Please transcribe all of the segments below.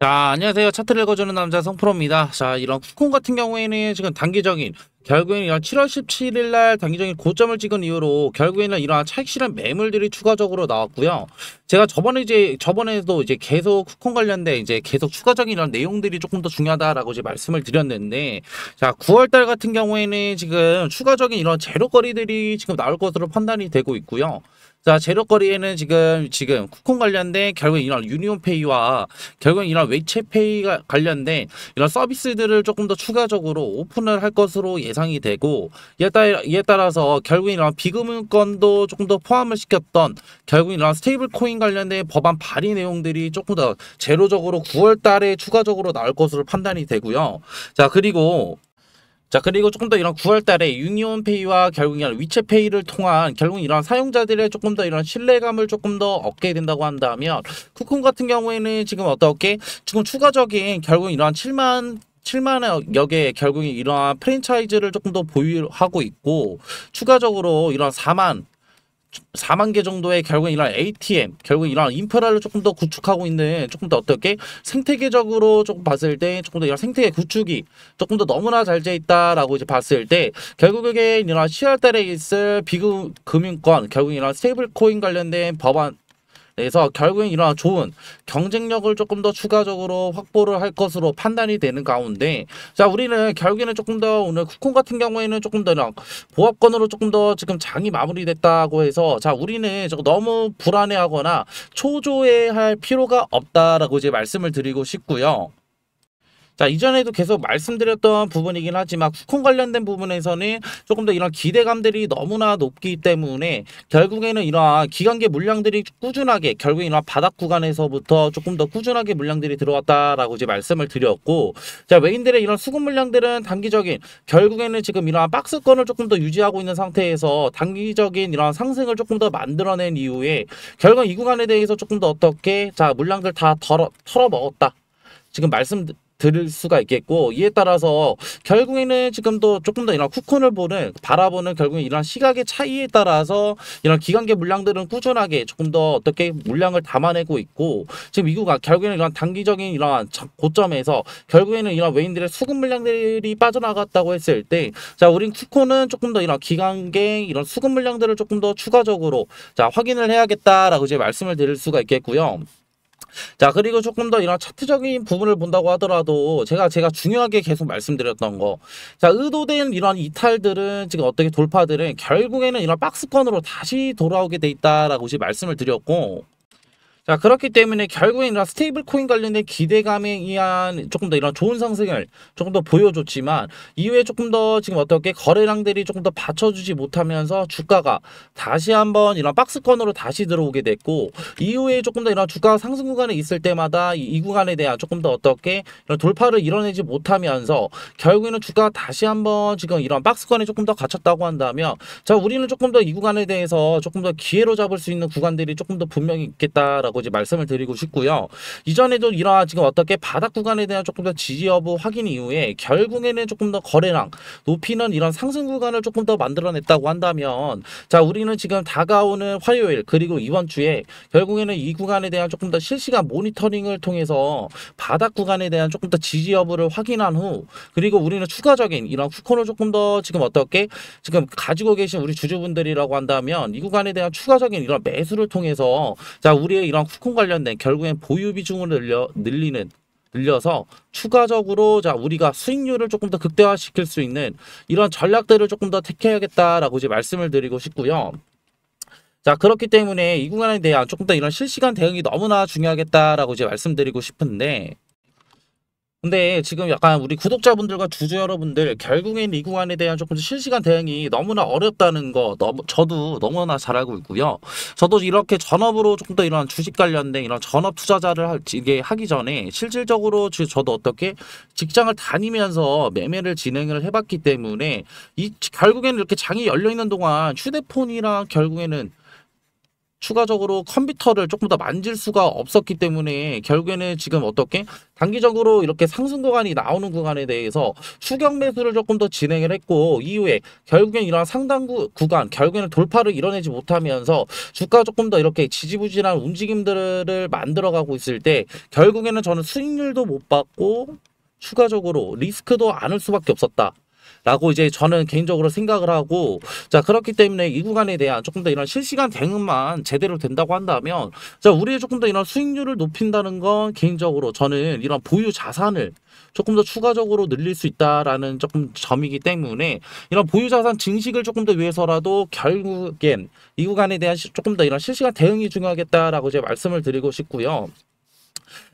자, 안녕하세요. 차트를 읽어주는 남자 성프로입니다. 자, 이런 쿠폰 같은 경우에는 지금 단기적인, 결국에는 이런 7월 17일 날 단기적인 고점을 찍은 이후로 결국에는 이러한 차익 실현 매물들이 추가적으로 나왔고요. 제가 저번에도 이제 계속 쿠폰 관련된 이제 계속 추가적인 이런 내용들이 조금 더 중요하다라고 이제 말씀을 드렸는데, 자, 9월 달 같은 경우에는 지금 추가적인 이런 재료거리들이 지금 나올 것으로 판단이 되고 있고요. 자, 재료거리에는 지금 쿠폰 관련된 결국 이런 유니온페이와 결국 이런 웨이챗페이가 관련된 이런 서비스들을 조금 더 추가적으로 오픈을 할 것으로 예상이 되고, 이에 따라서 결국 이런 비금융권도 조금 더 포함을 시켰던 결국 이런 스테이블 코인 관련된 법안 발의 내용들이 조금 더 제로적으로 9월 달에 추가적으로 나올 것으로 판단이 되고요. 그리고 조금 더 이런 9월 달에 유니온페이와 결국 이런 위챗페이를 통한 결국 이런 사용자들의 조금 더 이런 신뢰감을 조금 더 얻게 된다고 한다면, 쿠폰 같은 경우에는 지금 어떻게 지금 추가적인 결국 이런 7만여 개의 결국 이러한 프랜차이즈를 조금 더 보유하고 있고, 추가적으로 이런 4만 개 정도의 결국 이런 ATM, 결국 이런 인프라를 조금 더 구축하고 있는, 조금 더 어떻게 생태계적으로 조금 봤을 때 조금 더 이런 생태계 구축이 조금 더 너무나 잘 돼 있다라고 이제 봤을 때, 결국에 이런 10월 달에 있을 비금융권, 결국 이런 스테이블 코인 관련된 법안, 그래서 결국엔 이러한 좋은 경쟁력을 조금 더 추가적으로 확보를 할 것으로 판단이 되는 가운데, 자, 우리는 결국에는 조금 더 오늘 쿠폰 같은 경우에는 조금 더 이런 보합권으로 조금 더 지금 장이 마무리됐다고 해서, 자, 우리는 너무 불안해하거나 초조해할 필요가 없다라고 이제 말씀을 드리고 싶고요. 자, 이전에도 계속 말씀드렸던 부분이긴 하지만 쿠폰 관련된 부분에서는 조금 더 이런 기대감들이 너무나 높기 때문에 결국에는 이러한 기관계 물량들이 꾸준하게, 결국에 이런 바닥 구간에서부터 조금 더 꾸준하게 물량들이 들어왔다라고 이제 말씀을 드렸고, 자, 외인들의 이런 수급 물량들은 단기적인, 결국에는 지금 이러한 박스권을 조금 더 유지하고 있는 상태에서 단기적인 이러한 상승을 조금 더 만들어낸 이후에 결국 이 구간에 대해서 조금 더 어떻게, 자, 물량들 다 털어 먹었다, 지금 말씀 드릴 수가 있겠고, 이에 따라서 결국에는 지금도 조금 더 이런 쿠폰을 바라보는 결국에 이런 시각의 차이에 따라서 이런 기관계 물량들은 꾸준하게 조금 더 어떻게 물량을 담아내고 있고, 지금 미국가 결국에는 이런 단기적인 이러한 고점에서 결국에는 이런 외인들의 수급 물량들이 빠져나갔다고 했을 때, 자, 우린 쿠폰은 조금 더 이런 기관계 이런 수급 물량들을 조금 더 추가적으로, 자, 확인을 해야겠다라고 이제 말씀을 드릴 수가 있겠고요. 자, 그리고 조금 더 이런 차트적인 부분을 본다고 하더라도 제가 중요하게 계속 말씀드렸던 거, 자, 의도된 이런 이탈들은 지금 어떻게 돌파들은 결국에는 이런 박스권으로 다시 돌아오게 돼 있다라고 이제 말씀을 드렸고, 자, 그렇기 때문에 결국엔 이런 스테이블 코인 관련된 기대감에 의한 조금 더 이런 좋은 상승을 조금 더 보여줬지만, 이후에 조금 더 지금 어떻게 거래량들이 조금 더 받쳐주지 못하면서 주가가 다시 한번 이런 박스권으로 다시 들어오게 됐고, 이후에 조금 더 이런 주가 상승 구간에 있을 때마다 이 구간에 대한 조금 더 어떻게 이런 돌파를 이뤄내지 못하면서 결국에는 주가가 다시 한번 지금 이런 박스권에 조금 더 갇혔다고 한다면, 자, 우리는 조금 더 이 구간에 대해서 조금 더 기회로 잡을 수 있는 구간들이 조금 더 분명히 있겠다라고 이제 말씀을 드리고 싶고요. 이전에도 이러한 지금 어떻게 바닥 구간에 대한 조금 더 지지 여부 확인 이후에 결국에는 조금 더 거래량 높이는 이런 상승 구간을 조금 더 만들어냈다고 한다면, 자, 우리는 지금 다가오는 화요일 그리고 이번 주에 결국에는 이 구간에 대한 조금 더 실시간 모니터링을 통해서 바닥 구간에 대한 조금 더 지지 여부를 확인한 후, 그리고 우리는 추가적인 이런 쿠폰을 조금 더 지금 어떻게 지금 가지고 계신 우리 주주분들이라고 한다면 이 구간에 대한 추가적인 이런 매수를 통해서, 자, 우리의 이런 쿠폰 관련된 결국엔 보유 비중을 늘려서 추가적으로, 자, 우리가 수익률을 조금 더 극대화시킬 수 있는 이런 전략들을 조금 더 택해야겠다라고 이제 말씀을 드리고 싶고요. 자, 그렇기 때문에 이 구간에 대한 조금 더 이런 실시간 대응이 너무나 중요하겠다라고 이제 말씀드리고 싶은데, 근데 지금 약간 우리 구독자분들과 주주 여러분들 결국엔 이 구간에 대한 조금 더 실시간 대응이 너무나 어렵다는 거 저도 너무나 잘 알고 있고요. 저도 이렇게 전업으로 조금 더 이런 주식 관련된 이런 전업 투자자를 이게 하기 전에 실질적으로 저도 어떻게 직장을 다니면서 매매를 진행을 해봤기 때문에 결국에는 이렇게 장이 열려 있는 동안 휴대폰이랑 결국에는 추가적으로 컴퓨터를 조금 더 만질 수가 없었기 때문에 결국에는 지금 어떻게 단기적으로 이렇게 상승 구간이 나오는 구간에 대해서 추격 매수를 조금 더 진행을 했고, 이후에 결국엔 이런 상당 구간 결국에는 돌파를 이뤄내지 못하면서 주가 조금 더 이렇게 지지부진한 움직임들을 만들어가고 있을 때 결국에는 저는 수익률도 못 받고 추가적으로 리스크도 안을 수밖에 없었다 라고 이제 저는 개인적으로 생각을 하고, 자 그렇기 때문에 이 구간에 대한 조금 더 이런 실시간 대응만 제대로 된다고 한다면, 자 우리의 조금 더 이런 수익률을 높인다는 건 개인적으로 저는 이런 보유 자산을 조금 더 추가적으로 늘릴 수 있다라는 조금 점이기 때문에, 이런 보유 자산 증식을 조금 더 위해서라도 결국엔 이 구간에 대한 조금 더 이런 실시간 대응이 중요하겠다라고 이제 말씀을 드리고 싶고요.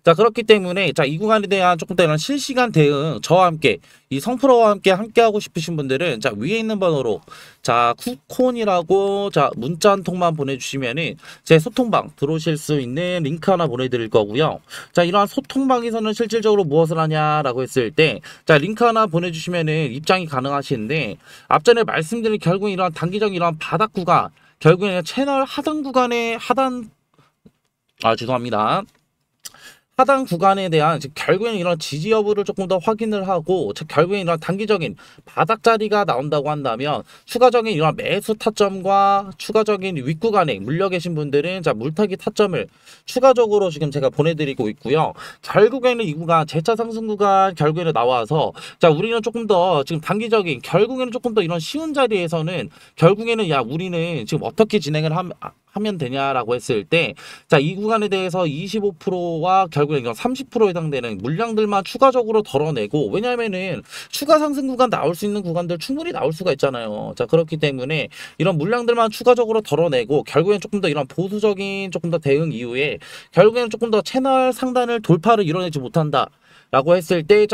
자 그렇기 때문에 자 이 구간에 대한 조금 더 이런 실시간 대응 저와 함께 이 성프로와 함께 하고 싶으신 분들은 자 위에 있는 번호로 자 쿠콘이라고 자 문자 한 통만 보내주시면은 제 소통방 들어오실 수 있는 링크 하나 보내드릴 거고요. 자 이러한 소통방에서는 실질적으로 무엇을 하냐라고 했을 때 자 링크 하나 보내주시면은 입장이 가능하신데, 앞전에 말씀드린 결국 이러한 단기적인 이러한 바닥 구간 결국에는 채널 하단 구간의 죄송합니다. 하단 구간에 대한 결국에는 이런 지지 여부를 조금 더 확인을 하고, 결국엔 이런 단기적인 바닥 자리가 나온다고 한다면 추가적인 이런 매수 타점과 추가적인 윗구간에 물려 계신 분들은 자 물타기 타점을 추가적으로 지금 제가 보내드리고 있고요. 결국에는 이 구간 재차 상승 구간 결국에는 나와서 자 우리는 조금 더 지금 단기적인 결국에는 조금 더 이런 쉬운 자리에서는 결국에는 야 우리는 지금 어떻게 진행을 하면 되냐라고 했을 때 자 이 구간에 대해서 25%와 결국엔 30%에 해당되는 물량들만 추가적으로 덜어내고, 왜냐하면은 추가 상승 구간 나올 수 있는 구간들 충분히 나올 수가 있잖아요. 자 그렇기 때문에 이런 물량들만 추가적으로 덜어내고 결국엔 조금 더 이런 보수적인 조금 더 대응 이후에 결국에는 조금 더 채널 상단을 돌파를 이뤄내지 못한다 라고 했을 때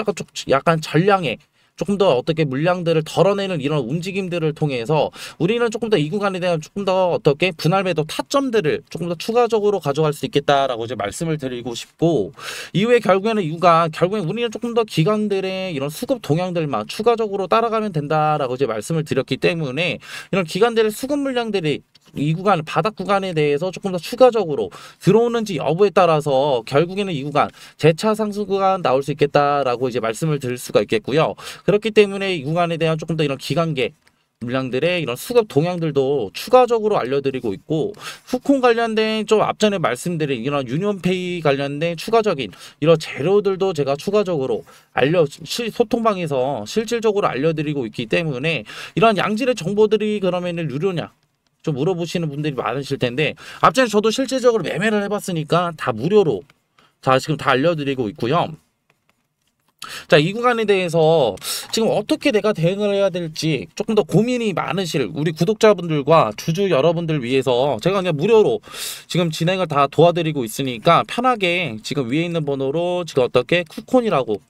약간 전량의 조금 더 어떻게 물량들을 덜어내는 이런 움직임들을 통해서 우리는 조금 더 이 구간에 대한 조금 더 어떻게 분할 매도 타점들을 조금 더 추가적으로 가져갈 수 있겠다라고 이제 말씀을 드리고 싶고, 이후에 결국에는 이 구간 결국엔 우리는 조금 더 기관들의 이런 수급 동향들만 추가적으로 따라가면 된다라고 이제 말씀을 드렸기 때문에 이런 기관들의 수급 물량들이 이 구간 바닥 구간에 대해서 조금 더 추가적으로 들어오는지 여부에 따라서 결국에는 이 구간 재차 상승 구간 나올 수 있겠다라고 이제 말씀을 드릴 수가 있겠고요. 그렇기 때문에 이 구간에 대한 조금 더 이런 기관계 물량들의 이런 수급 동향들도 추가적으로 알려드리고 있고, 후콘 관련된 좀 앞전에 말씀드린 이런 유니온페이 관련된 추가적인 이런 재료들도 제가 추가적으로 소통방에서 실질적으로 알려드리고 있기 때문에 이런 양질의 정보들이 그러면은 유료냐 좀 물어보시는 분들이 많으실 텐데, 앞전에 저도 실질적으로 매매를 해봤으니까 다 무료로 지금 다 알려드리고 있고요. 자, 이 구간에 대해서 지금 어떻게 내가 대응을 해야 될지 조금 더 고민이 많으실 우리 구독자분들과 주주 여러분들 위해서 제가 그냥 무료로 지금 진행을 다 도와드리고 있으니까 편하게 지금 위에 있는 번호로 지금 어떻게 쿠콘이라고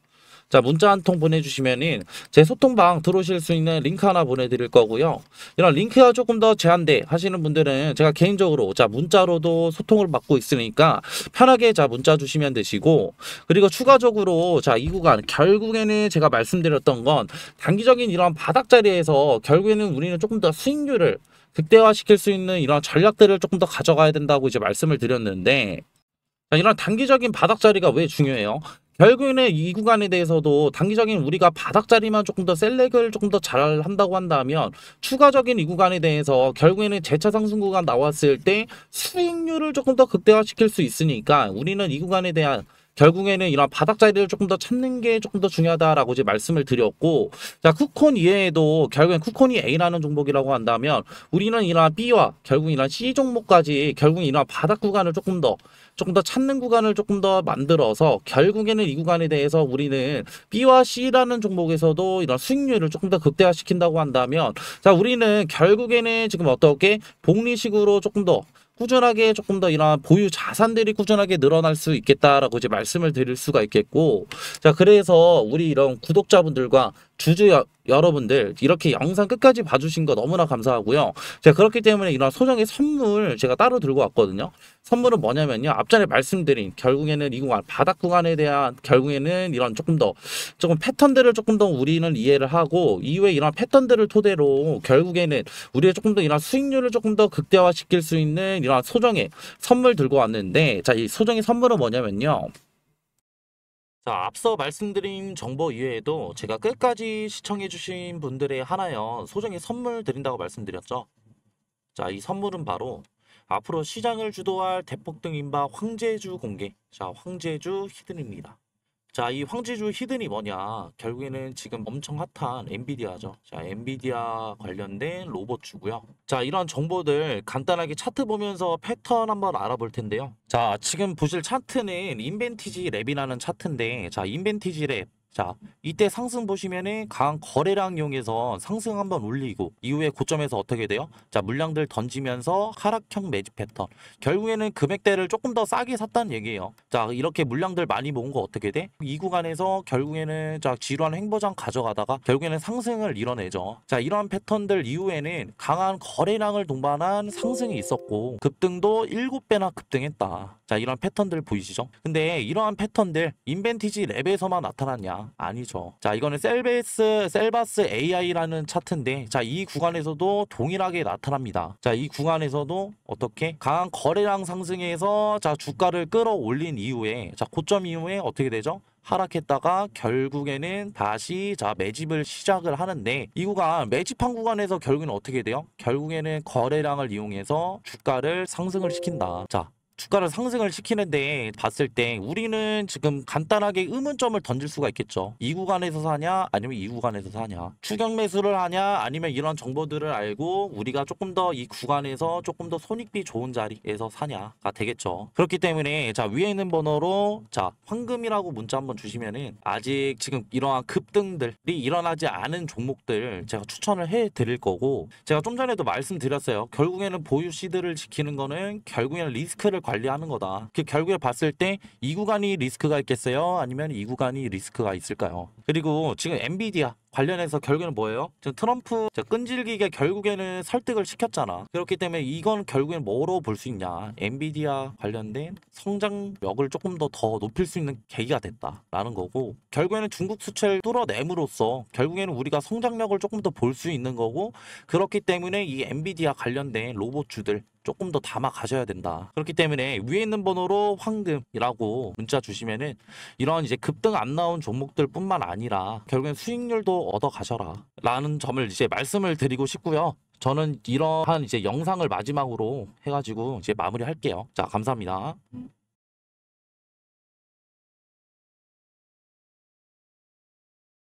자 문자 한 통 보내주시면은 제 소통방 들어오실 수 있는 링크 하나 보내드릴 거고요. 이런 링크가 조금 더 제한돼 하시는 분들은 제가 개인적으로 자 문자로도 소통을 받고 있으니까 편하게 자 문자 주시면 되시고, 그리고 추가적으로 자 이 구간 결국에는 제가 말씀드렸던 건 단기적인 이런 바닥 자리에서 결국에는 우리는 조금 더 수익률을 극대화시킬 수 있는 이런 전략들을 조금 더 가져가야 된다고 이제 말씀을 드렸는데, 자, 이런 단기적인 바닥 자리가 왜 중요해요? 결국에는 이 구간에 대해서도 단기적인 우리가 바닥 자리만 조금 더 셀렉을 조금 더 잘 한다고 한다면 추가적인 이 구간에 대해서 결국에는 재차 상승 구간 나왔을 때 수익률을 조금 더 극대화시킬 수 있으니까 우리는 이 구간에 대한 결국에는 이런 바닥 자리를 조금 더 찾는 게 조금 더 중요하다라고 이제 말씀을 드렸고, 자 쿠콘 이외에도 결국엔 쿠콘이 A라는 종목이라고 한다면 우리는 이런 B와 결국 이런 C 종목까지 결국 이런 바닥 구간을 조금 더 찾는 구간을 조금 더 만들어서 결국에는 이 구간에 대해서 우리는 B와 C라는 종목에서도 이런 수익률을 조금 더 극대화시킨다고 한다면 자 우리는 결국에는 지금 어떻게 복리식으로 조금 더 꾸준하게 조금 더 이런 보유 자산들이 꾸준하게 늘어날 수 있겠다라고 이제 말씀을 드릴 수가 있겠고, 자 그래서 우리 이런 구독자분들과 여러분들 이렇게 영상 끝까지 봐주신 거 너무나 감사하고요. 제가 그렇기 때문에 이런 소정의 선물 제가 따로 들고 왔거든요. 선물은 뭐냐면요. 앞전에 말씀드린 결국에는 이 구간 바닥 구간에 대한 결국에는 이런 조금 패턴들을 조금 더 우리는 이해를 하고 이후에 이런 패턴들을 토대로 결국에는 우리의 조금 더 이런 수익률을 조금 더 극대화시킬 수 있는 이런 소정의 선물 들고 왔는데, 자, 이 소정의 선물은 뭐냐면요. 자, 앞서 말씀드린 정보 이외에도 제가 끝까지 시청해주신 분들의 하나요 소정의 선물 드린다고 말씀드렸죠. 자, 이 선물은 바로 앞으로 시장을 주도할 대폭등 인바 황제주 공개. 자, 황제주 히든입니다. 자, 이 황제주 히든이 뭐냐? 결국에는 지금 엄청 핫한 엔비디아죠. 자, 엔비디아 관련된 로봇주고요. 자, 이런 정보들 간단하게 차트 보면서 패턴 한번 알아볼 텐데요. 자, 지금 보실 차트는 인벤티지 랩이라는 차트인데, 자, 인벤티지 랩. 자, 이때 상승 보시면은 강한 거래량 이용해서 상승 한번 올리고 이후에 고점에서 어떻게 돼요? 자, 물량들 던지면서 하락형 매집 패턴. 결국에는 금액대를 조금 더 싸게 샀다는 얘기예요. 자, 이렇게 물량들 많이 모은 거 어떻게 돼? 이 구간에서 결국에는 자, 지루한 횡보장 가져가다가 결국에는 상승을 이뤄내죠. 자, 이러한 패턴들 이후에는 강한 거래량을 동반한 상승이 있었고 급등도 7배나 급등했다. 자, 이런 패턴들 보이시죠? 근데 이러한 패턴들 인벤티지 랩에서만 나타났냐? 아니죠. 자, 이거는 셀바스 AI라는 차트인데, 자, 이 구간에서도 동일하게 나타납니다. 자, 이 구간에서도 어떻게 강한 거래량 상승해서 자, 주가를 끌어올린 이후에 자, 고점 이후에 어떻게 되죠? 하락했다가 결국에는 다시 자, 매집을 시작을 하는데, 이 구간 매집한 구간에서 결국에는 어떻게 돼요? 결국에는 거래량을 이용해서 주가를 상승을 시킨다. 자, 주가를 상승을 시키는데 봤을 때 우리는 지금 간단하게 의문점을 던질 수가 있겠죠. 이 구간에서 사냐 아니면 이 구간에서 사냐, 추격 매수를 하냐 아니면 이런 정보들을 알고 우리가 조금 더 이 구간에서 조금 더 손익비 좋은 자리에서 사냐가 되겠죠. 그렇기 때문에 자, 위에 있는 번호로 자, 황금이라고 문자 한번 주시면은 아직 지금 이러한 급등들이 일어나지 않은 종목들 제가 추천을 해 드릴 거고, 제가 좀 전에도 말씀드렸어요. 결국에는 보유 시드를 지키는 거는 결국에는 리스크를 관리하는 거다. 그 결국에 봤을 때 이 구간이 리스크가 있겠어요? 아니면 이 구간이 리스크가 있을까요? 그리고 지금 엔비디아 관련해서 결국에는 뭐예요? 지금 트럼프 끈질기게 결국에는 설득을 시켰잖아. 그렇기 때문에 이건 결국엔 뭐로 볼 수 있냐? 엔비디아 관련된 성장력을 조금 더 높일 수 있는 계기가 됐다라는 거고, 결국에는 중국 수출을 뚫어냄으로써 결국에는 우리가 성장력을 조금 더 볼 수 있는 거고, 그렇기 때문에 이 엔비디아 관련된 로봇주들 조금 더 담아 가셔야 된다. 그렇기 때문에 위에 있는 번호로 황금이라고 문자 주시면은 이런 이제 급등 안 나온 종목들 뿐만 아니라 결국엔 수익률도 얻어 가셔라 라는 점을 이제 말씀을 드리고 싶고요. 저는 이러한 이제 영상을 마지막으로 해가지고 이제 마무리할게요. 자, 감사합니다.